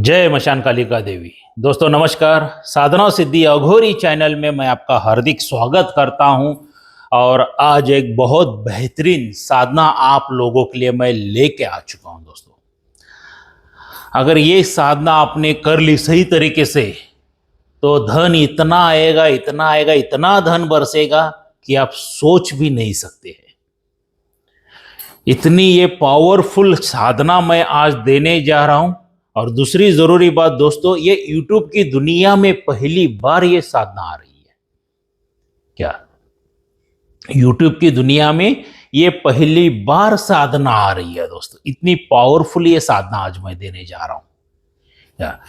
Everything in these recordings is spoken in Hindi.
जय मशान कालिका देवी। दोस्तों नमस्कार। साधना सिद्धि अघोरी चैनल में मैं आपका हार्दिक स्वागत करता हूं और आज एक बहुत बेहतरीन साधना आप लोगों के लिए मैं लेके आ चुका हूं। दोस्तों अगर ये साधना आपने कर ली सही तरीके से तो धन इतना आएगा, इतना आएगा, इतना धन बरसेगा कि आप सोच भी नहीं सकते हैं। इतनी ये पावरफुल साधना मैं आज देने जा रहा हूं। और दूसरी जरूरी बात दोस्तों, ये YouTube की दुनिया में पहली बार ये साधना आ रही है। क्या YouTube की दुनिया में ये पहली बार साधना आ रही है दोस्तों। इतनी पावरफुल ये साधना आज मैं देने जा रहा हूं। क्या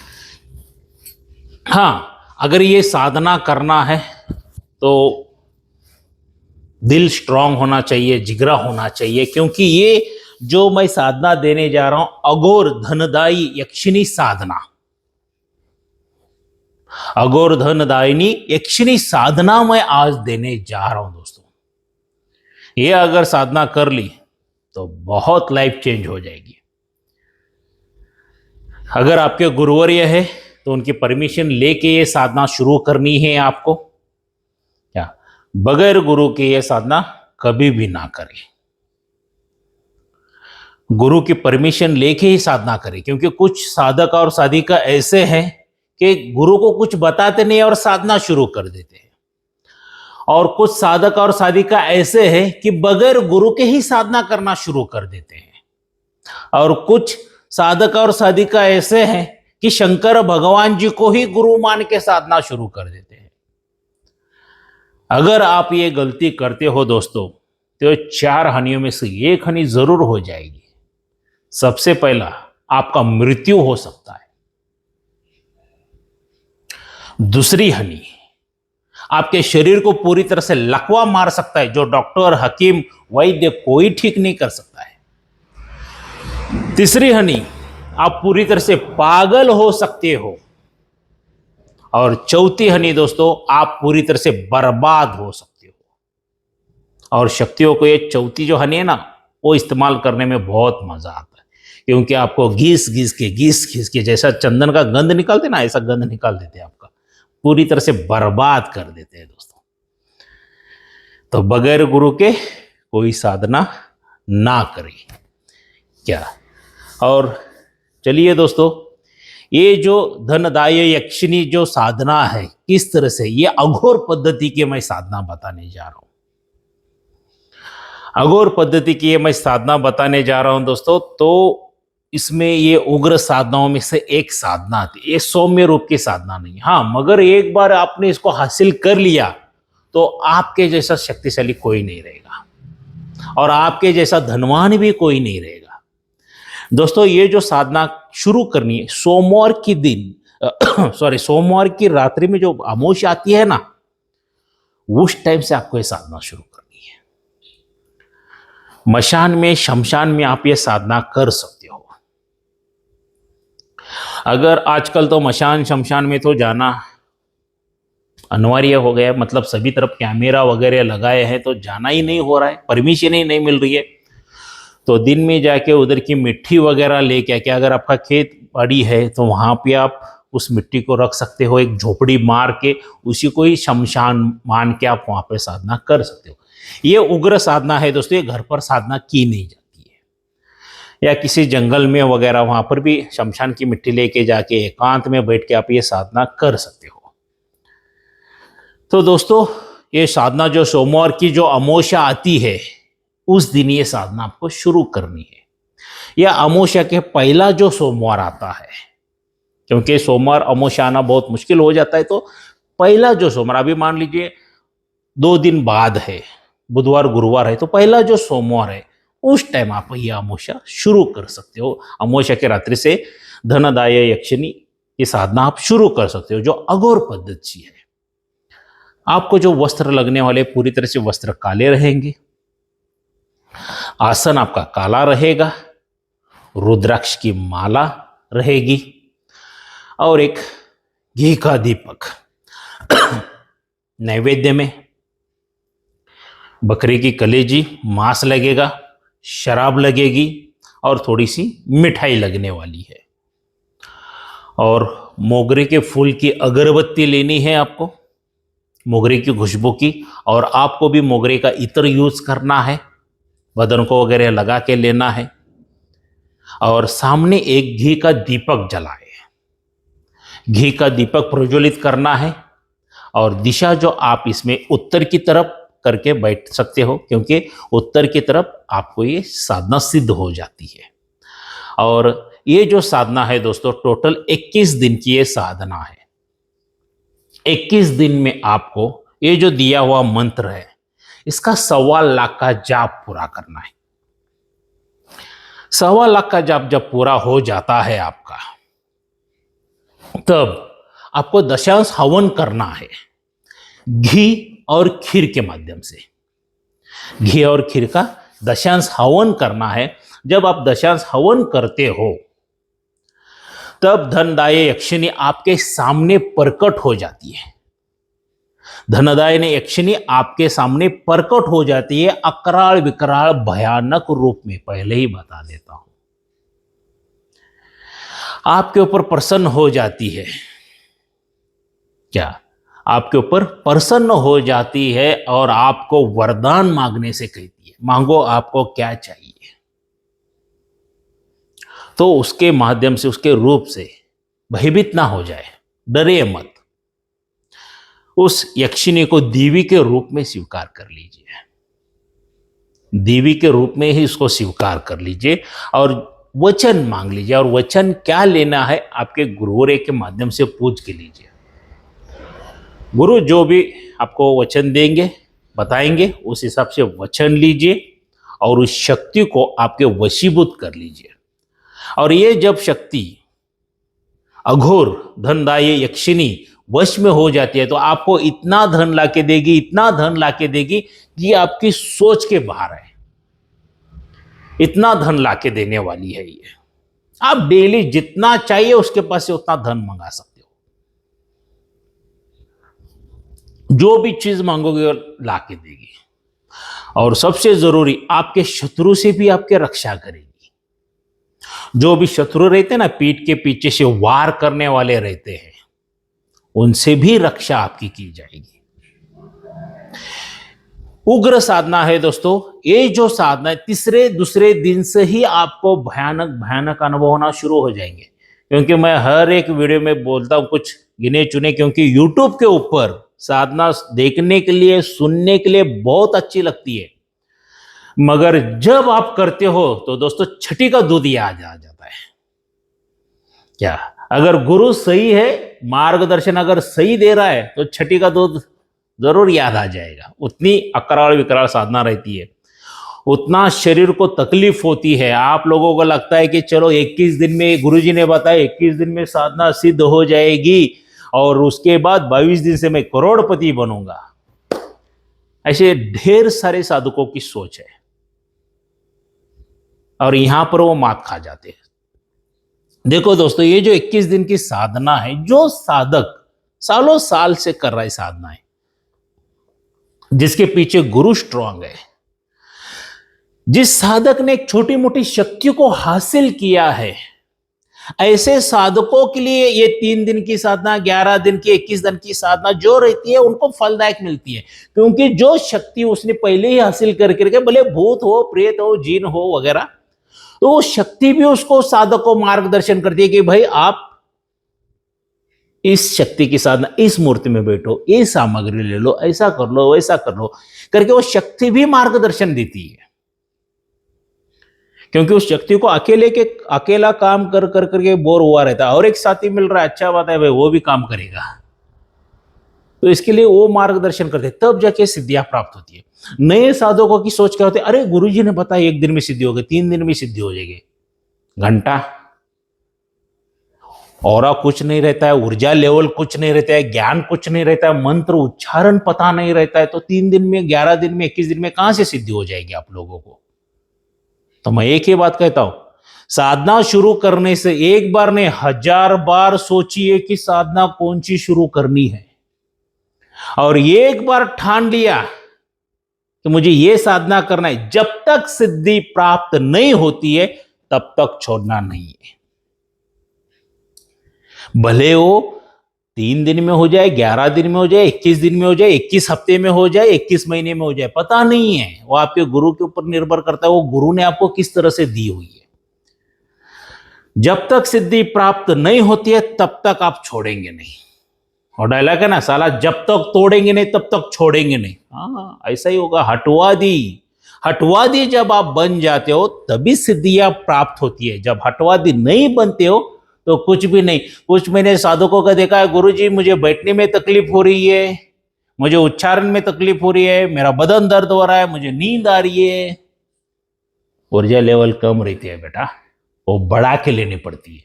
हाँ, अगर ये साधना करना है तो दिल स्ट्रांग होना चाहिए, जिगरा होना चाहिए, क्योंकि ये जो मैं साधना देने जा रहा हूं अघोर धनदायी यक्षिणी साधना, अघोर धनदायिनी यक्षिणी साधना मैं आज देने जा रहा हूं दोस्तों। ये अगर साधना कर ली तो बहुत लाइफ चेंज हो जाएगी। अगर आपके गुरुवर्य है तो उनकी परमिशन लेके ये साधना शुरू करनी है आपको। क्या बगैर गुरु के ये साधना कभी भी ना करें। गुरु की परमिशन लेके ही साधना करें, क्योंकि कुछ साधक और साधिका ऐसे हैं कि गुरु को कुछ बताते नहीं और साधना शुरू कर देते हैं। और कुछ साधक और साधिका ऐसे हैं कि बगैर गुरु के ही साधना करना शुरू कर देते हैं। और कुछ साधक और साधिका ऐसे हैं कि शंकर भगवान जी को ही गुरु मान के साधना शुरू कर देते हैं। अगर आप ये गलती करते हो दोस्तों तो 4 हानियों में से एक हानि जरूर हो जाएगी। सबसे पहला, आपका मृत्यु हो सकता है। दूसरी हानि, आपके शरीर को पूरी तरह से लकवा मार सकता है, जो डॉक्टर, हकीम, वैद्य कोई ठीक नहीं कर सकता है। तीसरी हानि, आप पूरी तरह से पागल हो सकते हो। और चौथी हानि दोस्तों, आप पूरी तरह से बर्बाद हो सकते हो। और शक्तियों को ये चौथी जो हानि है ना, वो इस्तेमाल करने में बहुत मजा आता है, क्योंकि आपको घिस घिस के जैसा चंदन का गंध निकालते ना, ऐसा गंध निकाल देते हैं, आपका पूरी तरह से बर्बाद कर देते हैं दोस्तों। तो बगैर गुरु के कोई साधना ना करें। क्या और चलिए दोस्तों, ये जो धनदायी यक्षिणी जो साधना है, किस तरह से, ये अघोर पद्धति की मैं साधना बताने जा रहा हूं। अघोर पद्धति की ये मैं साधना बताने जा रहा हूं दोस्तों। तो इसमें ये उग्र साधनाओं में से एक साधना आती है। ये सौम्य रूप की साधना नहीं। हाँ, मगर एक बार आपने इसको हासिल कर लिया तो आपके जैसा शक्तिशाली कोई नहीं रहेगा और आपके जैसा धनवान भी कोई नहीं रहेगा दोस्तों। ये जो साधना शुरू करनी है सोमवार की दिन सोमवार की रात्रि में जो अमावस्या आती है ना, उस टाइम से आपको ये साधना शुरू करनी है। मशान में, शमशान में आप ये साधना कर सकते हो। अगर आजकल तो मशान शमशान में तो जाना अनिवार्य हो गया है, मतलब सभी तरफ कैमरा वगैरह लगाए हैं तो जाना ही नहीं हो रहा है, परमिशन ही नहीं मिल रही है। तो दिन में जाके उधर की मिट्टी वगैरह लेके आके, अगर आपका खेत बाड़ी है तो वहाँ पे आप उस मिट्टी को रख सकते हो, एक झोपड़ी मार के उसी को ही शमशान मान के आप वहाँ पे साधना कर सकते हो। ये उग्र साधना है दोस्तों, ये घर पर साधना की नहीं जाती है, या किसी जंगल में वगैरह वहाँ पर भी शमशान की मिट्टी लेके जाके एकांत में बैठ के आप ये साधना कर सकते हो। तो दोस्तों ये साधना जो सोमवार की जो अमावस्या आती है उस दिन ये साधना आपको शुरू करनी है, या अमावस्या के पहला जो सोमवार आता है, क्योंकि सोमवार अमावस्या आना बहुत मुश्किल हो जाता है। तो पहला जो सोमवार, अभी मान लीजिए 2 दिन बाद है, बुधवार गुरुवार है, तो पहला जो सोमवार है उस टाइम आप ये अमावस्या शुरू कर सकते हो। अमावस्या के रात्रि से धनदायी यक्षिणी ये साधना आप शुरू कर सकते हो, जो अघोर पद्धति है। आपको जो वस्त्र लगने वाले पूरी तरह से वस्त्र काले रहेंगे, आसन आपका काला रहेगा, रुद्राक्ष की माला रहेगी और एक घी का दीपक नैवेद्य में बकरी की कलेजी, मांस लगेगा, शराब लगेगी और थोड़ी सी मिठाई लगने वाली है। और मोगरे के फूल की अगरबत्ती लेनी है आपको, मोगरे की खुशबू की। और आपको भी मोगरे का इत्र यूज करना है, बदन को वगैरह लगा के लेना है। और सामने एक घी का दीपक जलाए, घी का दीपक प्रज्वलित करना है। और दिशा जो आप इसमें उत्तर की तरफ करके बैठ सकते हो, क्योंकि उत्तर की तरफ आपको ये साधना सिद्ध हो जाती है। और ये जो साधना है दोस्तों, टोटल 21 दिन की ये साधना है। 21 दिन में आपको ये जो दिया हुआ मंत्र है, इसका 1.25 लाख का जाप पूरा करना है। 1.25 लाख का जाप जब पूरा हो जाता है आपका, तब आपको दशांश हवन करना है, घी और खीर के माध्यम से। घी और खीर का दशांश हवन करना है। जब आप दशांश हवन करते हो, तब धनदाय यक्षिणी आपके सामने प्रकट हो जाती है। धनदायिनी यक्षिणी आपके सामने प्रकट हो जाती है, अकराल विकराल भयानक रूप में। पहले ही बता देता हूं, आपके ऊपर प्रसन्न हो जाती है। क्या? आपके ऊपर प्रसन्न हो जाती है और आपको वरदान मांगने से कहती है, मांगो आपको क्या चाहिए। तो उसके माध्यम से, उसके रूप से भयभीत ना हो जाए, डरे मत। उस यक्षिणी को देवी के रूप में स्वीकार कर लीजिए, देवी के रूप में ही उसको स्वीकार कर लीजिए और वचन मांग लीजिए। और वचन क्या लेना है, आपके गुरुवरे के माध्यम से पूछ के लीजिए। गुरु जो भी आपको वचन देंगे, बताएंगे, उस हिसाब से वचन लीजिए और उस शक्ति को आपके वशीभूत कर लीजिए। और ये जब शक्ति अघोर धनदायी यक्षिणी वश में हो जाती है, तो आपको इतना धन लाके देगी, इतना धन लाके देगी कि आपकी सोच के बाहर है। इतना धन लाके देने वाली है ये। आप डेली जितना चाहिए उसके पास से उतना धन मंगा सकते हो। जो भी चीज मांगोगे लाके देगी। और सबसे जरूरी, आपके शत्रु से भी आपके रक्षा करेगी। जो भी शत्रु रहते हैं ना, पीठ के पीछे से वार करने वाले रहते हैं, उनसे भी रक्षा आपकी की जाएगी। उग्र साधना है दोस्तों। ये जो साधना है, तीसरे दूसरे दिन से ही आपको भयानक भयानक अनुभव होना शुरू हो जाएंगे। क्योंकि मैं हर एक वीडियो में बोलता हूं कुछ गिने चुने, क्योंकि यूट्यूब के ऊपर साधना देखने के लिए, सुनने के लिए बहुत अच्छी लगती है, मगर जब आप करते हो तो दोस्तों छठी का दूध याद आ जाता है। क्या? अगर गुरु सही है, मार्गदर्शन अगर सही दे रहा है, तो छठी का दूध जरूर याद आ जाएगा। उतनी अकराल विकराल साधना रहती है, उतना शरीर को तकलीफ होती है। आप लोगों को लगता है कि चलो 21 दिन में, गुरुजी ने बताया 21 दिन में साधना सिद्ध हो जाएगी और उसके बाद 22 दिन से मैं करोड़पति बनूंगा। ऐसे ढेर सारे साधकों की सोच है और यहां पर वो मात खा जाते हैं। देखो दोस्तों, ये जो 21 दिन की साधना है, जो साधक सालों साल से कर रहा है साधना है, जिसके पीछे गुरु स्ट्रांग है, जिस साधक ने एक छोटी मोटी शक्ति को हासिल किया है, ऐसे साधकों के लिए ये 3 दिन की साधना, 11 दिन की, 21 दिन की साधना जो रहती है, उनको फलदायक मिलती है। क्योंकि जो शक्ति उसने पहले ही हासिल करके, भले भूत हो, प्रेत हो, जीन हो वगैरह, तो वो शक्ति भी उसको, साधक को मार्गदर्शन करती है कि भाई आप इस शक्ति की साधना, इस मूर्ति में बैठो, ये सामग्री ले लो, ऐसा कर लो, वैसा कर लो करके वो शक्ति भी मार्गदर्शन देती है। क्योंकि उस शक्ति को अकेला काम कर करके बोर हुआ रहता है, और एक साथी मिल रहा है, अच्छा बात है भाई, वो भी काम करेगा, तो इसके लिए वो मार्गदर्शन करते, तब जाके सिद्धियां प्राप्त होती है। नए साधकों की सोच क्या होती है, अरे गुरुजी ने बताया 1 दिन में सिद्धि हो गई, 3 दिन में सिद्धि हो जाएगी। घंटा और कुछ नहीं रहता है, ऊर्जा लेवल कुछ नहीं रहता है, ज्ञान कुछ नहीं रहता है, मंत्र उच्चारण पता नहीं रहता है, तो 3 दिन में, 11 दिन में, 21 दिन में कहां से सिद्धि हो जाएगी आप लोगों को। तो मैं एक ही बात कहता हूं, साधना शुरू करने से एक बार नहीं 1000 बार सोचिए कि साधना कौन सी शुरू करनी है, और एक बार ठान लिया कि मुझे यह साधना करना है, जब तक सिद्धि प्राप्त नहीं होती है तब तक छोड़ना नहीं है। भले वो 3 दिन में हो जाए, 11 दिन में हो जाए, 21 दिन में हो जाए, 21 हफ्ते में हो जाए, 21 महीने में हो जाए, पता नहीं है। वो आपके गुरु के ऊपर निर्भर करता है, वो गुरु ने आपको किस तरह से दी हुई है। जब तक सिद्धि प्राप्त नहीं होती है तब तक आप छोड़ेंगे नहीं। और डायलॉग है ना, साला जब तक तोड़ेंगे नहीं तब तक छोड़ेंगे नहीं। हाँ, ऐसा ही होगा। हटवादी जब आप बन जाते हो तभी सिद्धियां प्राप्त होती है। जब हटवादी नहीं बनते हो तो कुछ भी नहीं। कुछ मैंने साधकों का देखा है, गुरुजी मुझे बैठने में तकलीफ हो रही है, मुझे उच्चारण में तकलीफ हो रही है, मेरा बदन दर्द हो रहा है, मुझे नींद आ रही है। ऊर्जा लेवल कम रहती है बेटा, वो बढ़ा के लेनी पड़ती है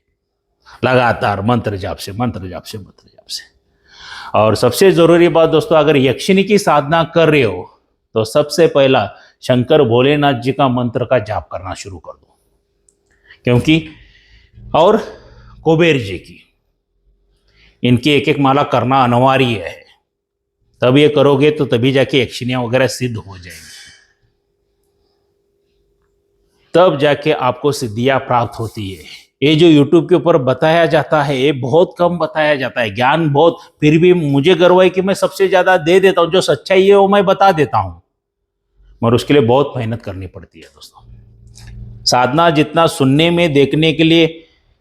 लगातार, मंत्र जाप से मंत्र जाप से मंत्र जाप से। और सबसे जरूरी बात दोस्तों, अगर यक्षिणी की साधना कर रहे हो तो सबसे पहला शंकर भोलेनाथ जी का मंत्र का जाप करना शुरू कर दो, क्योंकि और कुबेर जी की, इनकी एक एक माला करना अनिवार्य है। तब ये करोगे तो तभी जाके यक्षिणियां वगैरह सिद्ध हो जाएंगी, तब जाके आपको सिद्धियां प्राप्त होती है। ये जो YouTube के ऊपर बताया जाता है ये बहुत कम बताया जाता है, ज्ञान बहुत, फिर भी मुझे गर्व है कि मैं सबसे ज्यादा दे देता हूं। जो सच्चाई है वो मैं बता देता हूं, मगर उसके लिए बहुत मेहनत करनी पड़ती है दोस्तों। साधना जितना सुनने में, देखने के लिए,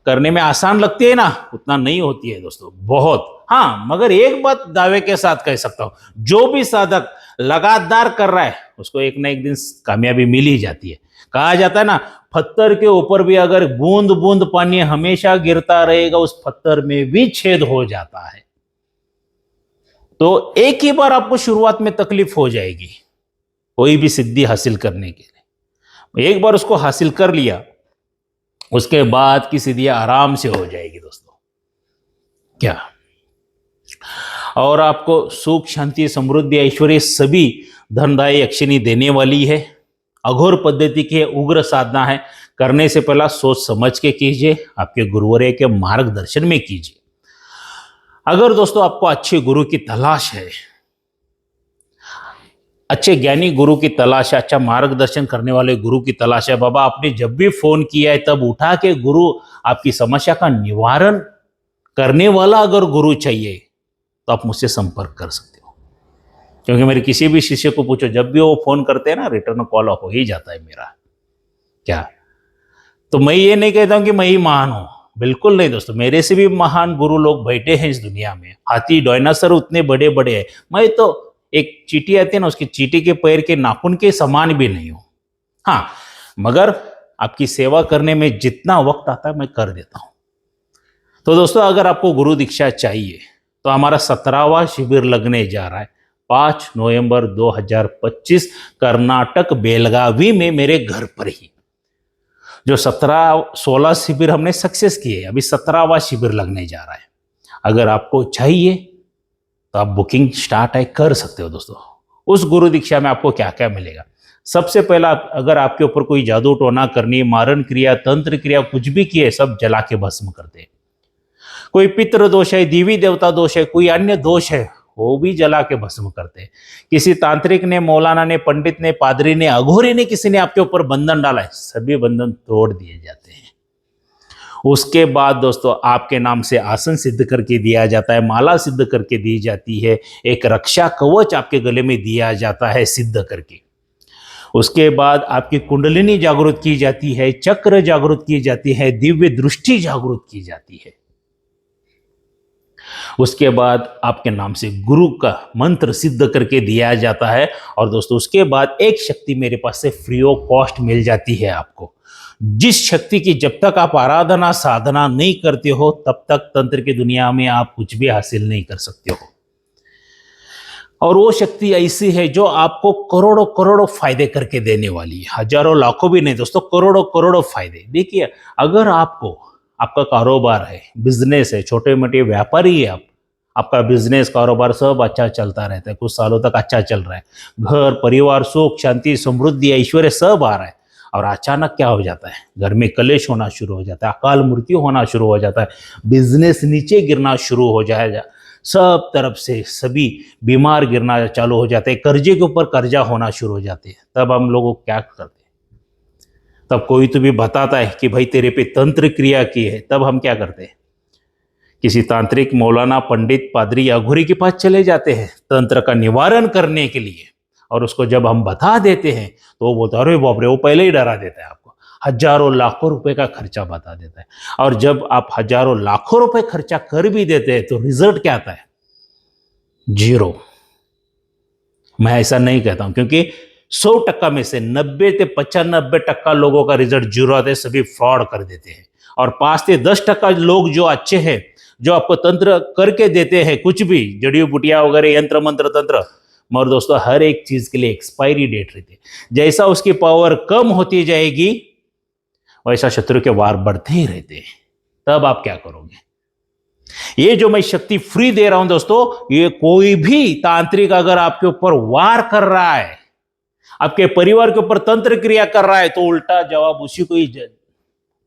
करने में आसान लगती है ना, उतना नहीं होती है दोस्तों, बहुत। हाँ, मगर एक बात दावे के साथ कह सकता हूं, जो भी साधक लगातार कर रहा है उसको एक ना एक दिन कामयाबी मिल ही जाती है। कहा जाता है ना, पत्थर के ऊपर भी अगर बूंद बूंद पानी हमेशा गिरता रहेगा उस पत्थर में भी छेद हो जाता है। तो एक ही बार आपको शुरुआत में तकलीफ हो जाएगी कोई भी सिद्धि हासिल करने के लिए। एक बार उसको हासिल कर लिया, उसके बाद की सिद्धियां आराम से हो जाएगी दोस्तों। क्या और आपको सुख, शांति, समृद्धि, ऐश्वर्य सभी धनदायी यक्षिणी देने वाली है। अघोर पद्धति की उग्र साधना है। करने से पहला सोच समझ के कीजिए, आपके गुरुवर्य के मार्गदर्शन में कीजिए। अगर दोस्तों आपको अच्छे गुरु की तलाश है, अच्छे ज्ञानी गुरु की तलाश है, अच्छा मार्गदर्शन करने वाले गुरु की तलाश है, बाबा आपने जब भी फोन किया है तब उठा के गुरु आपकी समस्या का निवारण करने वाला अगर गुरु चाहिए तो आप मुझसे संपर्क कर सकते हो। क्योंकि मेरे किसी भी शिष्य को पूछो, जब भी वो फोन करते हैं ना, रिटर्न कॉल हो ही जाता है मेरा। क्या तो मैं ये नहीं कहता हूं कि मैं ही महान हूं, बिल्कुल नहीं दोस्तों। मेरे से भी महान गुरु लोग बैठे हैं इस दुनिया में। हाथी, डायनासोर उतने बड़े बड़े हैं, मैं तो एक चींटी आती है ना, उसकी चींटी के पैर के नाखून के समान भी नहीं हूं। हाँ, मगर आपकी सेवा करने में जितना वक्त आता है मैं कर देता हूं। तो दोस्तों अगर आपको गुरु दीक्षा चाहिए तो हमारा 17वां शिविर लगने जा रहा है 5 नवंबर 2025 कर्नाटक बेलगावी में, मेरे घर पर ही। जो 16 शिविर हमने सक्सेस किए, अभी 17वां शिविर लगने जा रहा है। अगर आपको चाहिए तो आप बुकिंग स्टार्ट है कर सकते हो दोस्तों। उस गुरु दीक्षा में आपको क्या क्या मिलेगा? सबसे पहला, अगर आपके ऊपर कोई जादू टोना करनी, मारण क्रिया, तंत्र क्रिया कुछ भी किए, सब जला के भस्म करते हैं। कोई पितृ दोष है, देवी देवता दोष है, कोई अन्य दोष है, वो भी जला के भस्म करते हैं। किसी तांत्रिक ने, मौलाना ने, पंडित ने, पादरी ने, अघोरी ने, किसी ने आपके ऊपर बंधन डाला है, सभी बंधन तोड़ दिए जाते हैं। उसके बाद दोस्तों आपके नाम से आसन सिद्ध करके दिया जाता है, माला सिद्ध करके दी जाती है, एक रक्षा कवच आपके गले में दिया जाता है सिद्ध करके। उसके बाद आपकी कुंडलिनी जागृत की जाती है, चक्र जागृत की जाती है, दिव्य दृष्टि जागृत की जाती है। उसके बाद आपके नाम से गुरु का मंत्र सिद्ध करके दिया जाता है। और दोस्तों उसके बाद एक शक्ति मेरे पास से फ्री ऑफ कॉस्ट मिल जाती है आपको, जिस शक्ति की जब तक आप आराधना साधना नहीं करते हो तब तक तंत्र की दुनिया में आप कुछ भी हासिल नहीं कर सकते हो। और वो शक्ति ऐसी है जो आपको करोड़ों करोड़ों फायदे करके देने वाली है, हजारों लाखों भी नहीं दोस्तों, करोड़ों करोड़ों फायदे। देखिए, अगर आपका कारोबार है, बिजनेस है, छोटे मोटे व्यापारी है आपका बिजनेस कारोबार सब अच्छा चलता रहता है, कुछ सालों तक अच्छा चल रहा है, घर परिवार सुख शांति समृद्धि ऐश्वर्य सब आ रहा है, और अचानक क्या हो जाता है, घर में कलेश होना शुरू हो जाता है, अकाल मृत्यु होना शुरू हो जाता है, बिजनेस नीचे गिरना शुरू हो जाएगा, सब तरफ से सभी बीमार गिरना चालू हो जाते हैं, कर्जे के ऊपर कर्जा होना शुरू हो जाते हैं। तब हम लोग क्या करते हैं? तब कोई तो भी बताता है कि भाई तेरे पे तंत्र क्रिया की है, तब हम क्या करते हैं किसी तांत्रिक, मौलाना, पंडित, पादरी या अघोरी के पास चले जाते हैं तंत्र का निवारण करने के लिए, और उसको जब हम बता देते हैं तो वो बोलता है अरे बाप रे, वो पहले ही डरा देता है आपको, हजारों लाखों रुपए का खर्चा बता देता है। और जब आप हजारों लाखों रुपए खर्चा कर भी देते हैं तो रिजल्ट क्या आता है? जीरो। मैं ऐसा नहीं कहता हूं, क्योंकि 100% में से 90 से 95% लोगों का रिजल्ट जीरो आता है, सभी फ्रॉड कर देते हैं। और 5 से 10% लोग जो अच्छे हैं, जो आपको तंत्र करके देते हैं, कुछ भी जड़ी बूटियां वगैरह, यंत्र मंत्र तंत्र, मगर दोस्तों हर एक चीज के लिए एक्सपायरी डेट रहती है। जैसा उसकी पावर कम होती जाएगी वैसा शत्रु के वार बढ़ते ही रहते हैं। तब आप क्या करोगे? ये जो मैं शक्ति फ्री दे रहा हूं दोस्तों, ये कोई भी तांत्रिक अगर आपके ऊपर वार कर रहा है, आपके परिवार के ऊपर तंत्र क्रिया कर रहा है, तो उल्टा जवाब उसी को ही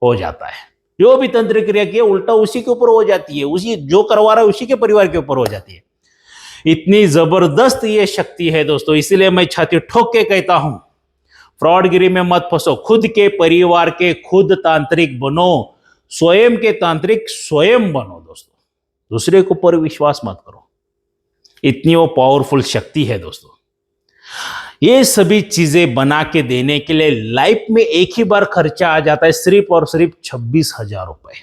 हो जाता है। जो भी तंत्र क्रिया की उल्टा उसी के ऊपर हो जाती है, उसी जो करवा रहा है उसी के परिवार के ऊपर हो जाती है। इतनी जबरदस्त ये शक्ति है दोस्तों, इसीलिए मैं छाती ठोक के कहता हूं, फ्रॉडगिरी में मत फंसो। खुद के परिवार के खुद तांत्रिक बनो, स्वयं के तांत्रिक स्वयं बनो दोस्तों, दूसरे के ऊपर विश्वास मत करो। इतनी वो पावरफुल शक्ति है दोस्तों। ये सभी चीजें बना के देने के लिए लाइफ में एक ही बार खर्चा आ जाता है सिर्फ और सिर्फ 26,000 रुपए।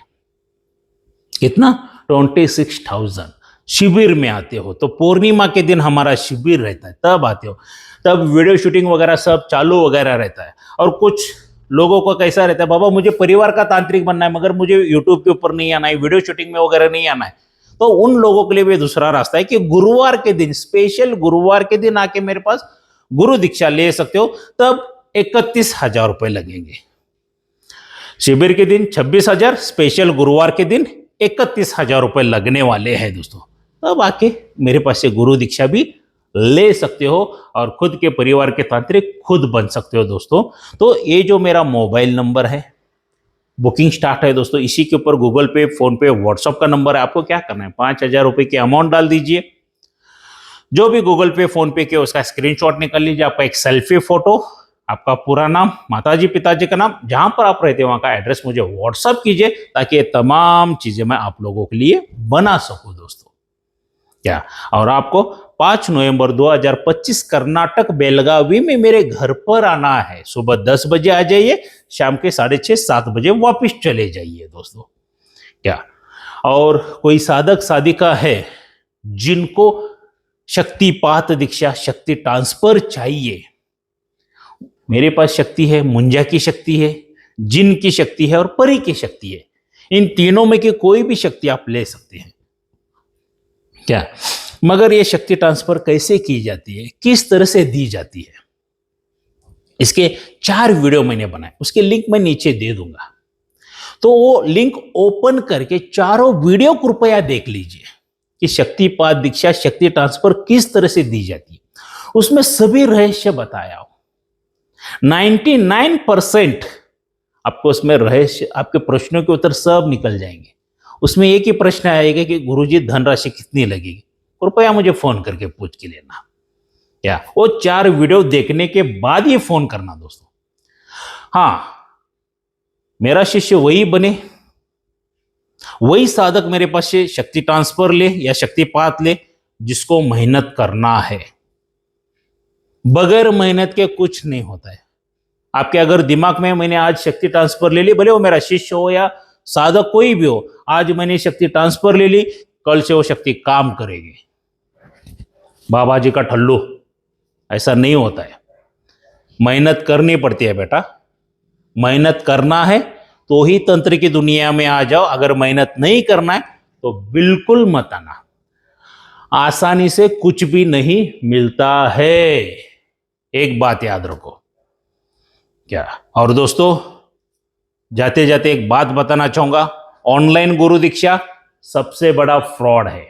कितना? 26,000। शिविर में आते हो तो पूर्णिमा के दिन हमारा शिविर रहता है, तब आते हो, तब वीडियो शूटिंग वगैरह सब चालू वगैरह रहता है। और कुछ लोगों को कैसा रहता है, बाबा मुझे परिवार का तांत्रिक बनना है मगर मुझे यूट्यूब के ऊपर नहीं आना है, वीडियो शूटिंग में वगैरह नहीं आना है, तो उन लोगों के लिए भी दूसरा रास्ता है कि गुरुवार के दिन, स्पेशल गुरुवार के दिन आके मेरे पास गुरु दीक्षा ले सकते हो। तब 31,000 रुपए लगेंगे। शिविर के दिन 26,000, स्पेशल गुरुवार के दिन 31,000 रुपए लगने वाले हैं दोस्तों। तब आके मेरे पास से गुरु दीक्षा भी ले सकते हो और खुद के परिवार के तांत्रिक खुद बन सकते हो दोस्तों। तो ये जो मेरा मोबाइल नंबर है, बुकिंग स्टार्ट है दोस्तों, इसी के ऊपर गूगल पे, फोन पे, व्हाट्सएप का नंबर है। आपको क्या करना है, 5,000 रुपए की अमाउंट डाल दीजिए। जो भी गूगल पे, फोन पे के उसका स्क्रीनशॉट निकाल लीजिए, आपका एक सेल्फी फोटो, आपका पूरा नाम, माताजी पिताजी का नाम, जहां पर आप रहते हैं वहां का एड्रेस मुझे व्हाट्सएप कीजिए, ताकि ये तमाम चीजें मैं आप लोगों के लिए बना सकूं दोस्तों। क्या? और आपको 5 नवंबर 2025 कर्नाटक बेलगावी में मेरे घर पर आना है। सुबह 10 बजे आ जाइए, शाम के 6:30 7 बजे वापस चले जाइए दोस्तों। क्या? और कोई साधक साधिका है जिनको शक्तिपात दीक्षा, शक्ति ट्रांसफर चाहिए, मेरे पास शक्ति है, मुंजा की शक्ति है, जिन की शक्ति है और परी की शक्ति है। इन तीनों में की कोई भी शक्ति आप ले सकते हैं। क्या? मगर ये शक्ति ट्रांसफर कैसे की जाती है, किस तरह से दी जाती है, इसके 4 वीडियो मैंने बनाए, उसके लिंक मैं नीचे दे दूंगा। तो वो लिंक ओपन करके चारों वीडियो कृपया देख लीजिए कि शक्तिपात दीक्षा, शक्ति ट्रांसफर किस तरह से दी जाती है। उसमें सभी रहस्य बताया हो। 99% आपको उसमें रहस्य, आपके प्रश्नों के उत्तर सब निकल जाएंगे। उसमें एक ही प्रश्न आएगा कि गुरुजी धनराशि कितनी लगेगी, कृपया मुझे फोन करके पूछ के लेना। क्या? वो 4 वीडियो देखने के बाद ही फोन करना दोस्तों। हाँ, मेरा शिष्य वही बने, वही साधक मेरे पास से शक्ति ट्रांसफर ले या शक्तिपात ले जिसको मेहनत करना है। बगैर मेहनत के कुछ नहीं होता है। आपके अगर दिमाग में मैंने आज शक्ति ट्रांसफर ले ली, भले वो मेरा शिष्य हो या साधक कोई भी हो, आज मैंने शक्ति ट्रांसफर ले ली, कल से वो शक्ति काम करेगी, बाबा जी का ठल्लू, ऐसा नहीं होता है। मेहनत करनी पड़ती है बेटा, मेहनत करना है तो ही तंत्र की दुनिया में आ जाओ। अगर मेहनत नहीं करना है तो बिल्कुल मत आना। आसानी से कुछ भी नहीं मिलता है, एक बात याद रखो। क्या? और दोस्तों जाते जाते एक बात बताना चाहूंगा, ऑनलाइन गुरु दीक्षा सबसे बड़ा फ्रॉड है।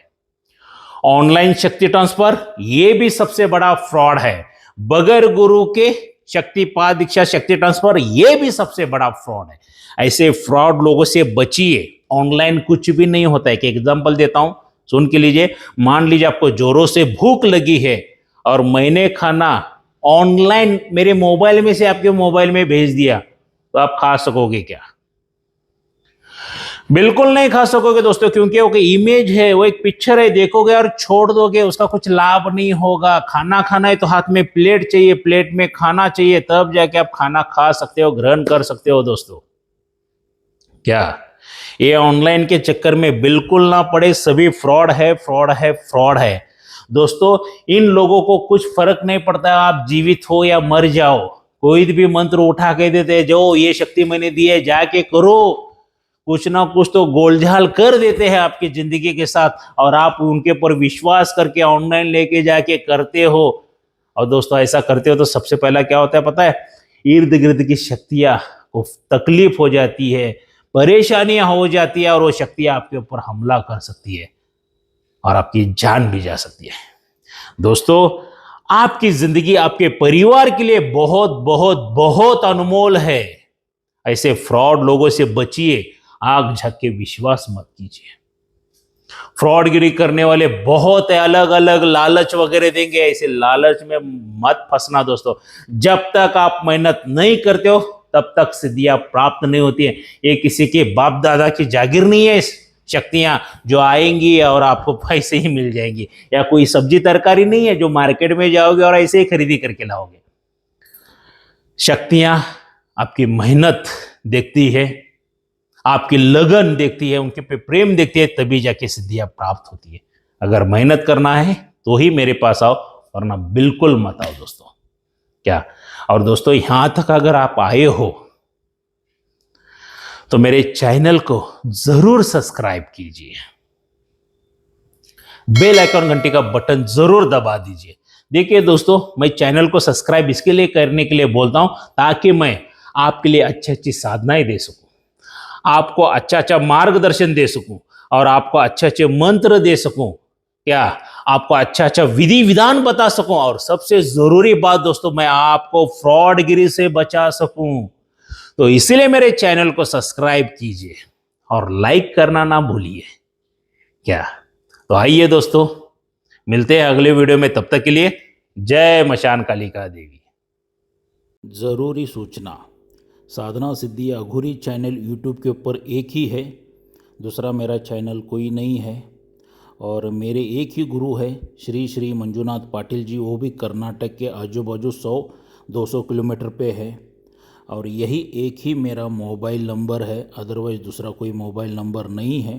ऑनलाइन शक्ति ट्रांसफर ये भी सबसे बड़ा फ्रॉड है। बगैर गुरु के शक्तिपात दीक्षा, शक्ति ट्रांसफर ये भी सबसे बड़ा फ्रॉड है। ऐसे फ्रॉड लोगों से बचिए। ऑनलाइन कुछ भी नहीं होता है। एक एग्जांपल देता हूं, सुन के लीजिए। मान लीजिए आपको जोरों से भूख लगी है और मैंने खाना ऑनलाइन मेरे मोबाइल में से आपके मोबाइल में भेज दिया, तो आप खा सकोगे क्या? बिल्कुल नहीं खा सकोगे दोस्तों, क्योंकि वो इमेज है, वो एक पिक्चर है, देखोगे और छोड़ दोगे, उसका कुछ लाभ नहीं होगा। खाना खाना है तो हाथ में प्लेट चाहिए, प्लेट में खाना चाहिए, तब जाके आप खाना खा सकते हो, ग्रहण कर सकते हो दोस्तों। क्या ये ऑनलाइन के चक्कर में बिल्कुल ना पड़े, सभी फ्रॉड है, फ्रॉड है, फ्रॉड है दोस्तों। इन लोगों को कुछ फर्क नहीं पड़ता आप जीवित हो या मर जाओ, कोई भी मंत्र उठा के देते हैं, जो ये शक्ति मैंने दी है जाके करो, कुछ ना कुछ तो गोलझाल कर देते हैं आपकी जिंदगी के साथ, और आप उनके ऊपर विश्वास करके ऑनलाइन लेके जाके करते हो। और दोस्तों ऐसा करते हो तो सबसे पहला क्या होता है पता है, इर्द गिर्द की शक्तियां को तकलीफ हो जाती है, परेशानियां हो जाती है, और वो शक्तियां आपके ऊपर हमला कर सकती है और आपकी जान भी जा सकती है। दोस्तों आपकी जिंदगी आपके परिवार के लिए बहुत बहुत बहुत अनमोल है। ऐसे फ्रॉड लोगों से बचिए, आग झक के विश्वास मत कीजिए। फ्रॉडगिरी करने वाले बहुत है, अलग अलग लालच वगैरह देंगे, ऐसे लालच में मत फंसना दोस्तों। जब तक आप मेहनत नहीं करते हो तब तक सिद्धियां प्राप्त नहीं होती है। ये किसी के बाप दादा की जागीर नहीं है शक्तियां जो आएंगी और आपको पैसे ही मिल जाएंगी, या कोई सब्जी तरकारी नहीं है जो मार्केट में जाओगे और ऐसे ही खरीदी करके लाओगे। शक्तियां आपकी मेहनत देखती है, आपकी लगन देखती है, उनके पे प्रेम देखती है, तभी जाके सिद्धियां प्राप्त होती है। अगर मेहनत करना है तो ही मेरे पास आओ, वरना बिल्कुल मत आओ दोस्तों। क्या और दोस्तों यहां तक अगर आप आए हो तो मेरे चैनल को जरूर सब्सक्राइब कीजिए, बेल आइकन घंटी का बटन जरूर दबा दीजिए। देखिए दोस्तों मैं चैनल को सब्सक्राइब इसके लिए करने के लिए बोलता हूं ताकि मैं आपके लिए अच्छी अच्छी साधनाएं दे सकूं, आपको अच्छा अच्छा मार्गदर्शन दे सकूं, और आपको अच्छे अच्छे मंत्र दे सकूं। क्या आपको अच्छा अच्छा विधि विधान बता सकूं, और सबसे जरूरी बात दोस्तों मैं आपको फ्रॉडगिरी से बचा सकूं। तो इसीलिए मेरे चैनल को सब्सक्राइब कीजिए और लाइक करना ना भूलिए। क्या तो आइए दोस्तों मिलते हैं अगले वीडियो में, तब तक के लिए जय मशान कालिका देवी। जरूरी सूचना, साधना सिद्धि अघोरी चैनल यूट्यूब के ऊपर एक ही है, दूसरा मेरा चैनल कोई नहीं है। और मेरे एक ही गुरु है श्री श्री मंजुनाथ पाटिल जी, वो भी कर्नाटक के आजू बाजू 100-200 किलोमीटर पे है। और यही एक ही मेरा मोबाइल नंबर है, अदरवाइज़ दूसरा कोई मोबाइल नंबर नहीं है,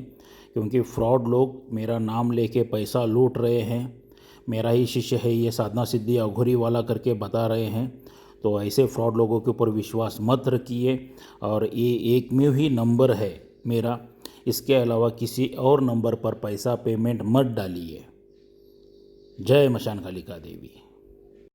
क्योंकि फ्रॉड लोग मेरा नाम लेके पैसा लूट रहे हैं। मेरा ही शिष्य है ये साधना सिद्धि अघोरी वाला करके बता रहे हैं। तो ऐसे फ्रॉड लोगों के ऊपर विश्वास मत रखिए, और ये एक में ही नंबर है मेरा, इसके अलावा किसी और नंबर पर पैसा पेमेंट मत डालिए। जय मशान कालिका देवी।